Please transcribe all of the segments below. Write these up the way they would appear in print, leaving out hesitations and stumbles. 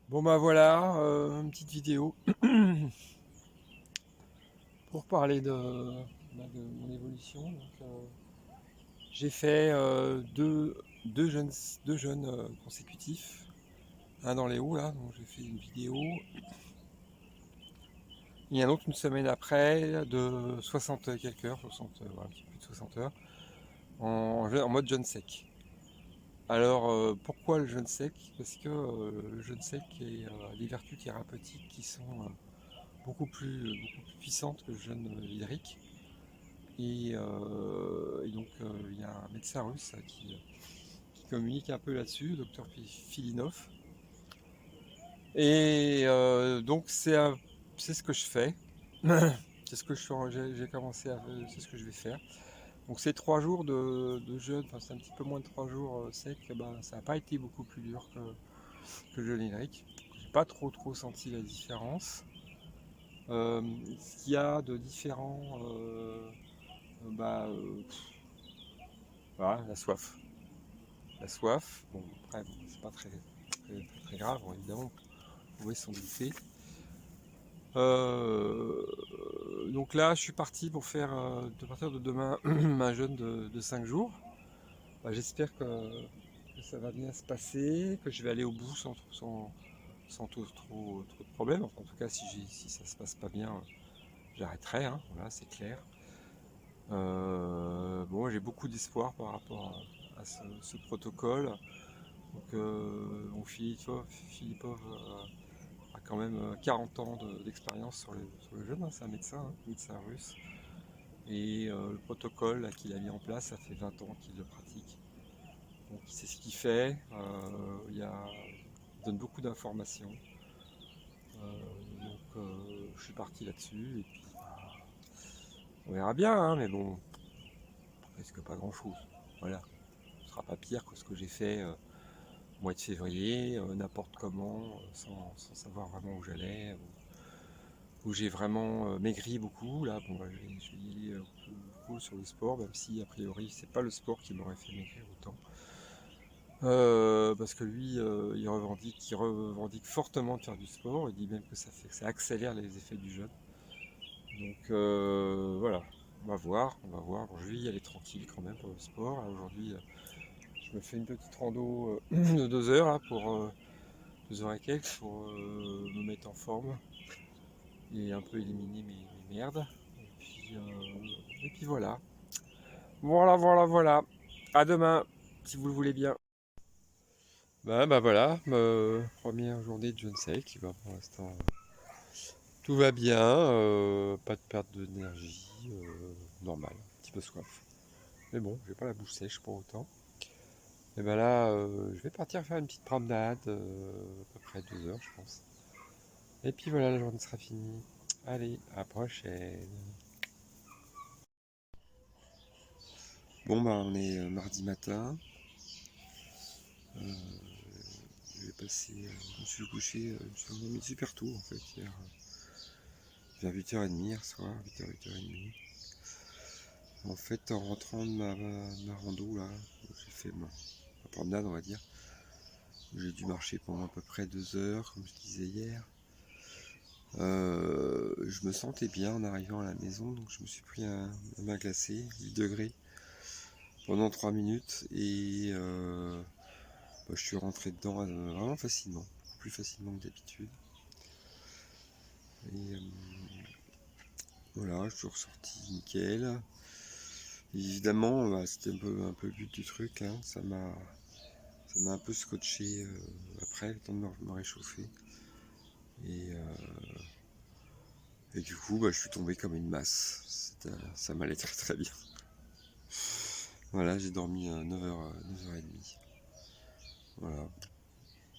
Bon bah voilà, une petite vidéo pour parler de mon évolution. J'ai fait deux jeûnes consécutifs, un dans les hauts là, donc j'ai fait une vidéo, et un autre une semaine après de 60 et quelques heures, 60, ouais, un petit peu plus de 60 heures, en mode jeûne sec. Alors pourquoi le jeûne sec? Parce que le jeûne sec a des vertus thérapeutiques qui sont beaucoup plus puissantes que le jeûne hydrique. Et donc, il y a un médecin russe qui communique un peu là-dessus, le docteur Filinov. Et donc, c'est ce que je fais. C'est ce que j'ai commencé à faire, c'est ce que je vais faire. Donc, ces 3 jours de jeûne, enfin, c'est un petit peu moins de 3 jours secs, ben, ça n'a pas été beaucoup plus dur que le jeûne hydrique. J'ai pas trop senti la différence. Ce qu'il y a de différent, bah, voilà, la soif. La soif, bon, après, bon, c'est pas très grave, bon, évidemment, vous pouvez s'en douter. Euh, donc là, je suis parti pour faire, de partir de demain, un jeûne de 5 jours. Bah, j'espère que ça va bien se passer, que je vais aller au bout sans trop de problèmes. Enfin, en tout cas, si ça se passe pas bien, j'arrêterai, hein, voilà, c'est clair. Bon, j'ai beaucoup d'espoir par rapport à ce protocole. Donc, bon, Philippov a quand même 40 ans d'expérience sur le jeûne, hein, c'est un médecin russe. Et le protocole là, qu'il a mis en place, ça fait 20 ans qu'il le pratique. Donc il sait ce qu'il fait, il donne beaucoup d'informations. Je suis parti là-dessus et puis on verra bien, hein, mais bon, on risque pas grand-chose. Voilà, ce sera pas pire que ce que j'ai fait au mois de février, n'importe comment, sans savoir vraiment où j'allais, où j'ai vraiment maigri beaucoup. Là, bon, bah, je vais y aller cool sur le sport, même si a priori c'est pas le sport qui m'aurait fait maigrir autant. Parce que lui, il revendique fortement de faire du sport. Il dit même que que ça accélère les effets du jeûne. Donc voilà, on va voir, on va voir. Bon, je vais y aller tranquille quand même pour le sport. Là, aujourd'hui, je me fais une petite rando de 2 heures là, pour 2 heures et quelques pour me mettre en forme et un peu éliminer mes merdes. Et puis voilà. Voilà. À demain, si vous le voulez bien. Bah voilà, première journée de jeûne sec. Bah, pour l'instant, tout va bien. Pas de perte d'énergie. Normal, un petit peu soif. Mais bon, j'ai pas la bouche sèche pour autant. Et ben là, je vais partir faire une petite promenade, à peu près 2 heures, je pense. Et puis voilà, la journée sera finie. Allez, à la prochaine. Bon, bah, on est mardi matin. Je vais passer. Je me suis couché, je me suis endormi super tôt en fait hier. Vers 8h30 hier soir, 8h30. En fait, en rentrant de ma rando là, où j'ai fait ma promenade, on va dire, où j'ai dû marcher pendant à peu près 2 heures, comme je disais hier. Je me sentais bien en arrivant à la maison, donc je me suis pris un bain glacé, 8 degrés, pendant 3 minutes, et bah, je suis rentré dedans vraiment facilement, beaucoup plus facilement que d'habitude. Et voilà, je suis ressorti nickel. Évidemment, bah, c'était un peu le but du truc, hein. Ça m'a un peu scotché après, le temps de me réchauffer. Et, et du coup, bah, je suis tombé comme une masse. Ça m'allait très bien. Voilà, j'ai dormi 9h30. Voilà,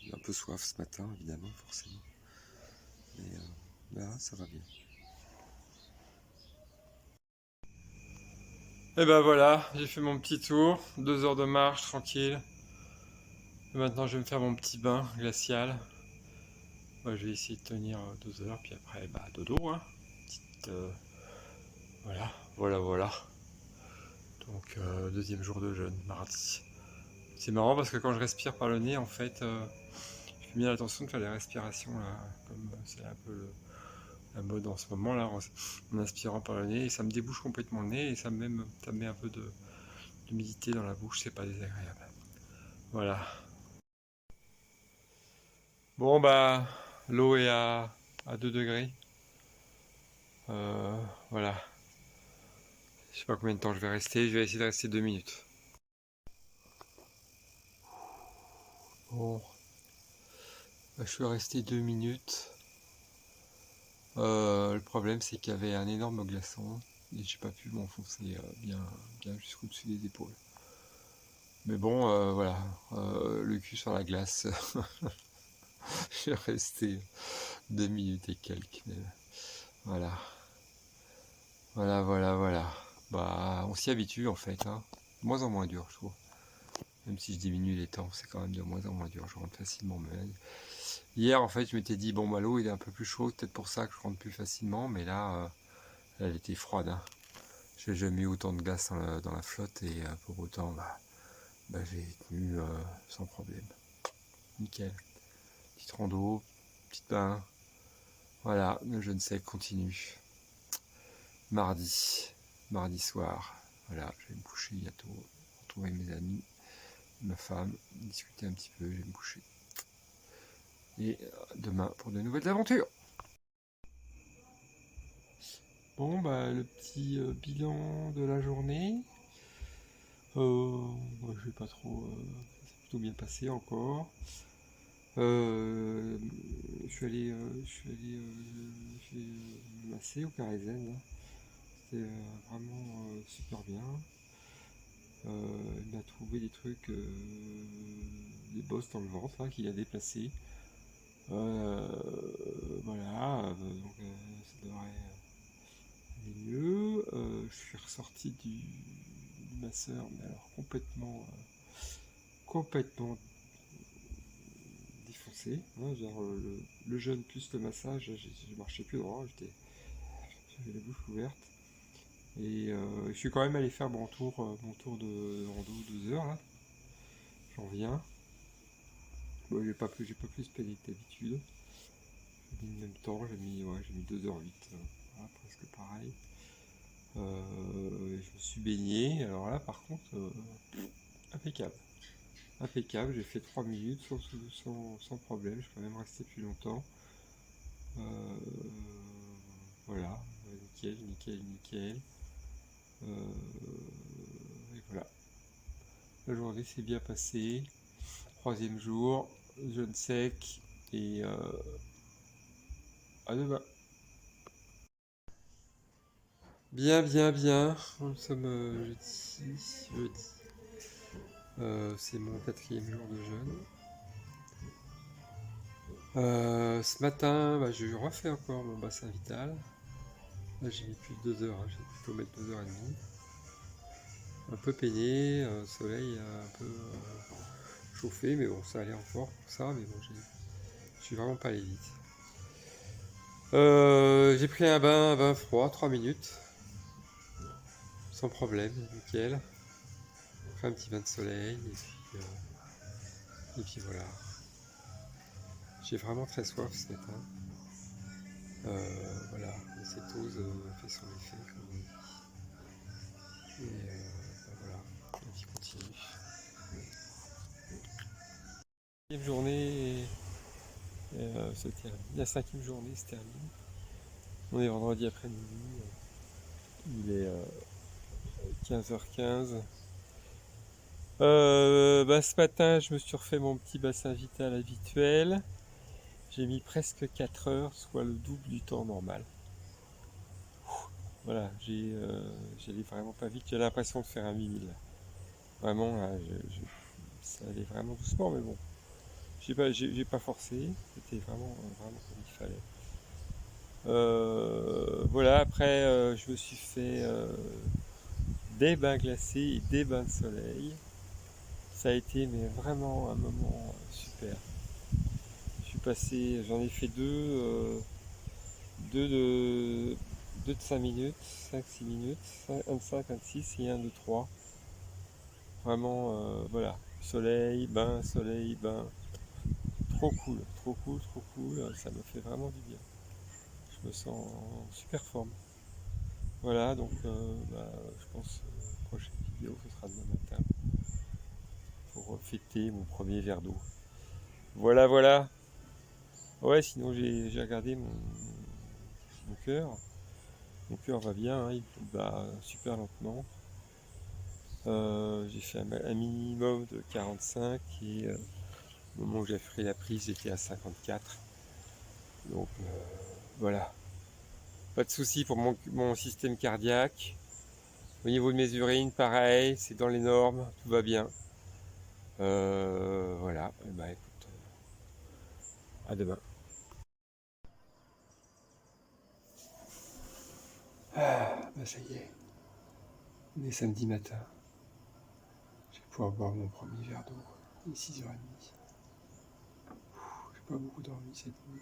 j'ai un peu soif ce matin, évidemment, forcément. Mais là, ça va bien. Et ben voilà, j'ai fait mon petit tour, 2 heures de marche tranquille. Et maintenant, je vais me faire mon petit bain glacial. Moi, je vais essayer de tenir 2 heures, puis après, bah, dodo, hein. Petite, voilà. Donc, deuxième jour de jeûne, mardi. C'est marrant parce que quand je respire par le nez, en fait, je fais bien attention de faire des respirations là, comme c'est un peu la mode en ce moment là, en inspirant par le nez, et ça me débouche complètement le nez et ça me met un peu d'humidité dans la bouche, c'est pas désagréable. Voilà. Bon bah l'eau est à 2 degrés. Voilà. Je sais pas combien de temps je vais rester, je vais essayer de rester 2 minutes. Bon, bah, je suis resté 2 minutes. Le problème c'est qu'il y avait un énorme glaçon et j'ai pas pu m'enfoncer bien jusqu'au-dessus des épaules. Mais bon, voilà, le cul sur la glace, je suis resté 2 minutes et quelques. Voilà, voilà. Bah, on s'y habitue en fait, hein. De moins en moins dur, je trouve. Même si je diminue les temps, c'est quand même de moins en moins dur. Je rentre facilement malade. Hier, en fait, je m'étais dit, bon, bah, l'eau, il est un peu plus chaud, peut-être pour ça que je rentre plus facilement, mais là, elle était froide, hein. J'ai jamais eu autant de glace dans la flotte et pour autant, j'ai tenu sans problème. Nickel. Petite rando, petite bain. Voilà, le je ne sais continue. Mardi soir. Voilà, je vais me coucher bientôt. Retrouver mes amis, ma femme, discuter un petit peu, je vais me coucher. Et demain pour de nouvelles aventures. Bon, bah, le petit bilan de la journée. Je vais pas trop. Ça s'est plutôt bien passé encore. Euh, je suis allé masser au Carrésène, là. C'était vraiment super bien. Il m'a trouvé des trucs, des bosses dans le ventre là, qu'il a déplacé. Euh, voilà, donc ça devrait aller mieux. Je suis ressorti du masseur, mais alors complètement défoncé, hein, genre le jeûne plus le massage, je marchais plus droit, j'avais la bouche ouverte. Et je suis quand même allé faire mon tour de rando 12 heures là. J'en reviens. Bon, j'ai pas plus payé que d'habitude. J'ai mis le même temps, j'ai mis 2h08, voilà, presque pareil. Je me suis baigné, alors là par contre, impeccable. Impeccable, j'ai fait 3 minutes sans problème, je peux même rester plus longtemps. Euh, voilà, nickel. Et voilà, la journée s'est bien passée. Troisième jour, jeûne sec, et à demain. Bien. Nous sommes jeudi. C'est mon quatrième jour de jeûne. Ce matin, je refais encore mon bassin vital. Là, j'ai mis plus de 2 heures, hein. J'ai plutôt mettre 2h30. Un peu peiné, soleil un peu chauffé, mais bon, ça allait encore pour ça, mais bon, je suis vraiment pas allé vite. J'ai pris un bain froid, 3 minutes, sans problème, nickel. Après un petit bain de soleil, et puis voilà. J'ai vraiment très soif ce matin. Voilà, la cétose fait son effet, comme on dit. Et voilà, donc il continue. La cinquième journée, la cinquième journée se termine. On est vendredi après-midi, il est 15h15. Ce matin, je me suis refait mon petit bassin vital habituel. J'ai mis presque 4 heures, soit le double du temps normal. Voilà, j'allais vraiment pas vite, j'ai l'impression de faire un 8000. Vraiment, là, ça allait vraiment doucement, mais bon, j'ai pas forcé, c'était vraiment comme il fallait. Voilà, après, je me suis fait des bains glacés et des bains de soleil. Ça a été mais vraiment un moment super. J'en ai fait deux de, deux de 5 minutes, 5-6 minutes, un de 5, un de 6 et un de 3. Vraiment, voilà, soleil, bain, trop cool, trop cool, trop cool. Ça me fait vraiment du bien. Je me sens en super forme. Voilà, donc je pense que la prochaine vidéo, ce sera demain matin pour fêter mon premier verre d'eau. Voilà, voilà. Ouais, sinon j'ai regardé mon cœur. Mon cœur va bien, hein, il bat super lentement. J'ai fait un minimum de 45 et au moment où j'ai fait la prise, j'étais à 54. Donc voilà. Pas de souci pour mon système cardiaque. Au niveau de mes urines, pareil, c'est dans les normes, tout va bien. Voilà, et bah écoute, à demain. Bah ça y est, on est samedi matin. Je vais pouvoir boire mon premier verre d'eau. Il est 6h30. J'ai pas beaucoup dormi cette nuit.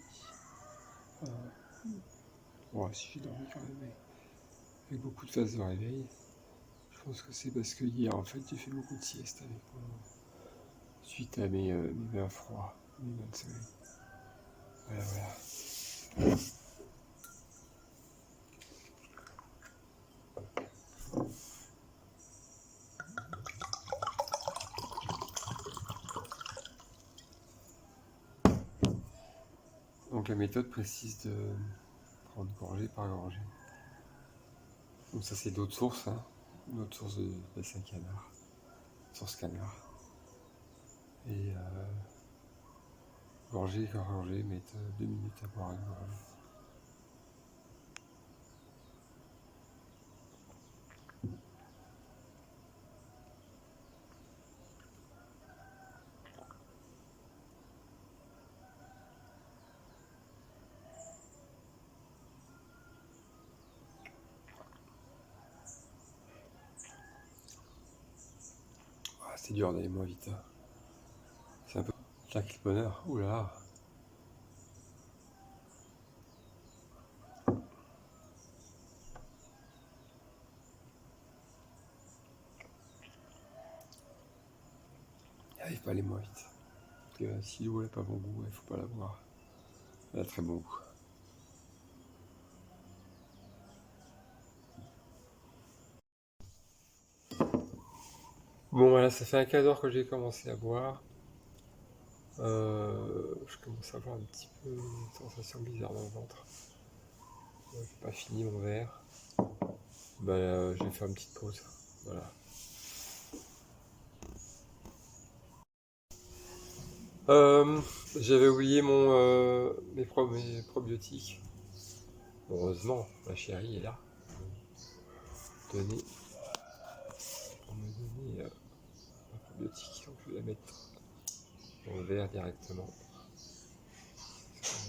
Ouais, si j'ai dormi quand même, mais avec beaucoup de phases de réveil. Je pense que c'est parce que hier, en fait, j'ai fait beaucoup de sieste avec moi, suite à mes bains froids, mes bains de soleil. Voilà, voilà. Donc la méthode précise de prendre gorgée par gorgée. Donc ça c'est d'autres sources, hein, d'autres sources de bassin canard, source canard. Et gorgée par gorgée, mettre 2 minutes à boire une gorgée. Ah, c'est dur d'aller moins vite. Hein. C'est un peu claque le bonheur. Oula. Il arrive pas à aller moins vite. Parce que si l'eau n'a pas bon goût, il faut pas la boire. Elle a très bon goût. Bon voilà, ça fait un quart d'heure que j'ai commencé à boire. Je commence à avoir un petit peu une sensation bizarre dans le ventre. J'ai pas fini mon verre. Je vais faire une petite pause. Voilà. J'avais oublié mes probiotiques. Heureusement, ma chérie est là. Pour me donner ma probiotique. Donc je vais la mettre dans le verre directement.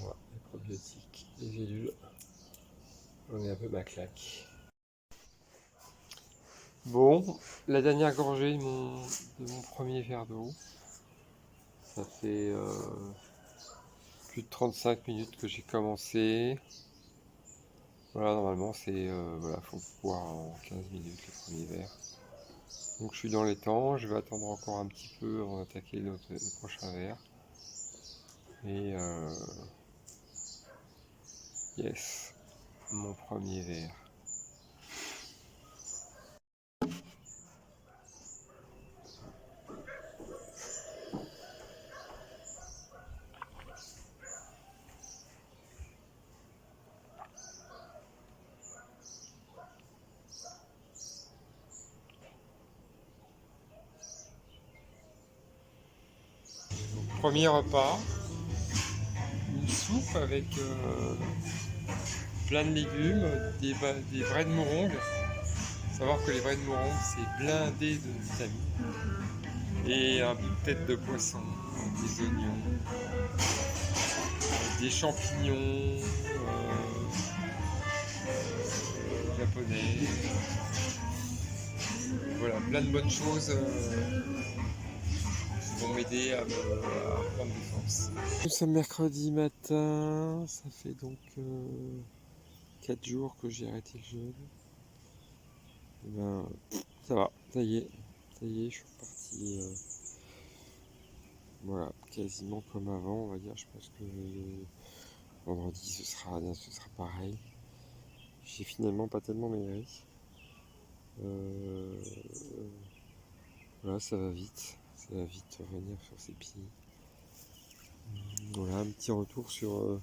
Moi, les probiotiques, les gélules. J'en ai un peu ma claque. Bon, la dernière gorgée de mon premier verre d'eau. Ça fait plus de 35 minutes que j'ai commencé. Voilà, normalement c'est voilà, faut boire en 15 minutes le premier verre. Donc je suis dans les temps, je vais attendre encore un petit peu avant d'attaquer le prochain verre. Et yes, mon premier verre. Premier repas, une soupe avec plein de légumes, des vrais de morongue. Faut savoir que les vrais de morongue c'est blindé de vitamines. Et un bout de tête de poisson, des oignons, des champignons japonais. Voilà, plein de bonnes choses qui vont m'aider à reprendre des forces. Nous sommes mercredi matin, ça fait donc 4 jours que j'ai arrêté le jeûne. Et ça va, ça y est, je suis reparti Voilà, quasiment comme avant, on va dire. Je pense que vendredi ce sera pareil. J'ai finalement pas tellement maigri. Euh, voilà, ça va vite. Ça va vite revenir sur ses pieds. Voilà, un petit retour sur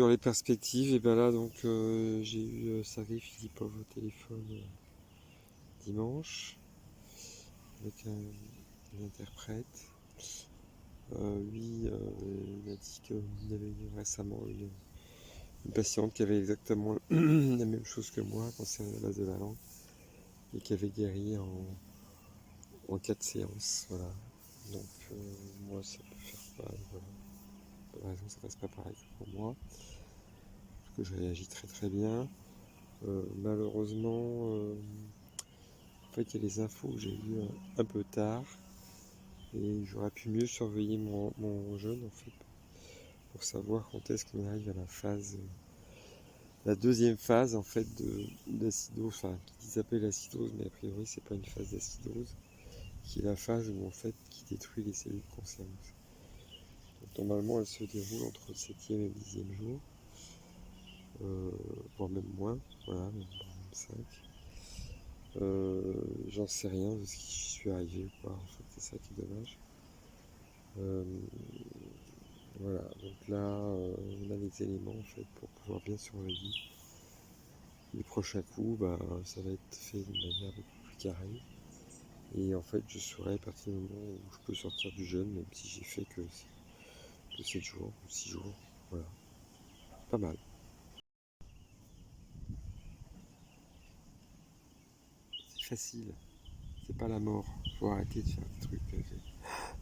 les perspectives. Et ben là, donc, j'ai eu Sergei Philippov au téléphone dimanche avec un interprète. Lui, il a dit qu'il avait eu récemment une patiente qui avait exactement la même chose que moi, cancer de la base de la langue, et qui avait guéri en 4 séances. Voilà. Donc, moi, ça peut faire pareil. Voilà. Pas de raison que ça fasse pas pareil pour moi, parce que je réagis très très bien. Malheureusement, en fait, il y a les infos que j'ai eues un peu tard, et j'aurais pu mieux surveiller mon jeûne, en fait, pour savoir quand est-ce qu'on arrive à la deuxième phase en fait d'acidose, enfin qui s'appelle acidose, mais a priori c'est pas une phase d'acidose, qui est la phase où en fait qui détruit les cellules cancéreuses. Donc normalement elle se déroule entre le 7e et le 10e jour, voire même moins, voilà, même 5. J'en sais rien de ce qui suis arrivé ou pas, en fait c'est ça qui est dommage. Voilà, donc là on a les éléments en fait pour pouvoir bien surveiller. Les prochains coups, bah, ça va être fait de manière beaucoup plus carrée. Et en fait, je saurai à partir du moment où je peux sortir du jeûne, même si j'ai fait que 7 jours ou 6 jours. Voilà, pas mal. C'est facile, c'est pas la mort. Faut arrêter de faire des trucs.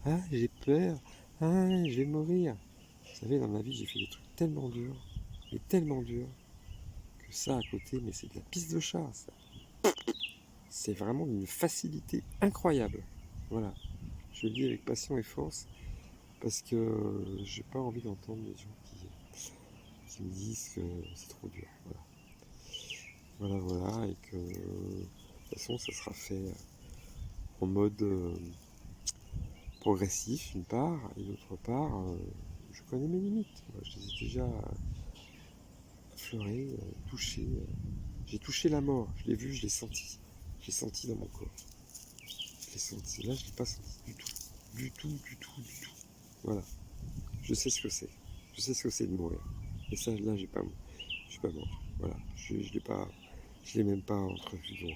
Ah, j'ai peur. Ah, je vais mourir. Vous savez, dans ma vie, j'ai fait des trucs tellement durs, mais tellement durs, que ça à côté, mais c'est de la pisse de chat, ça. C'est vraiment d'une facilité incroyable. Voilà, je le dis avec passion et force, parce que j'ai pas envie d'entendre des gens qui me disent que c'est trop dur. Voilà, et que de toute façon ça sera fait en mode progressif d'une part, et d'autre part, je connais mes limites. Moi, je les ai déjà affleurées, touchées. J'ai touché la mort, je l'ai vu, je l'ai senti. Je l'ai senti dans mon corps. Je l'ai senti. Là, je ne l'ai pas senti du tout. Du tout, du tout, du tout. Voilà. Je sais ce que c'est. Je sais ce que c'est de mourir. Et ça, là, je suis pas mort. Voilà. Je l'ai pas. Je l'ai même pas entrevu.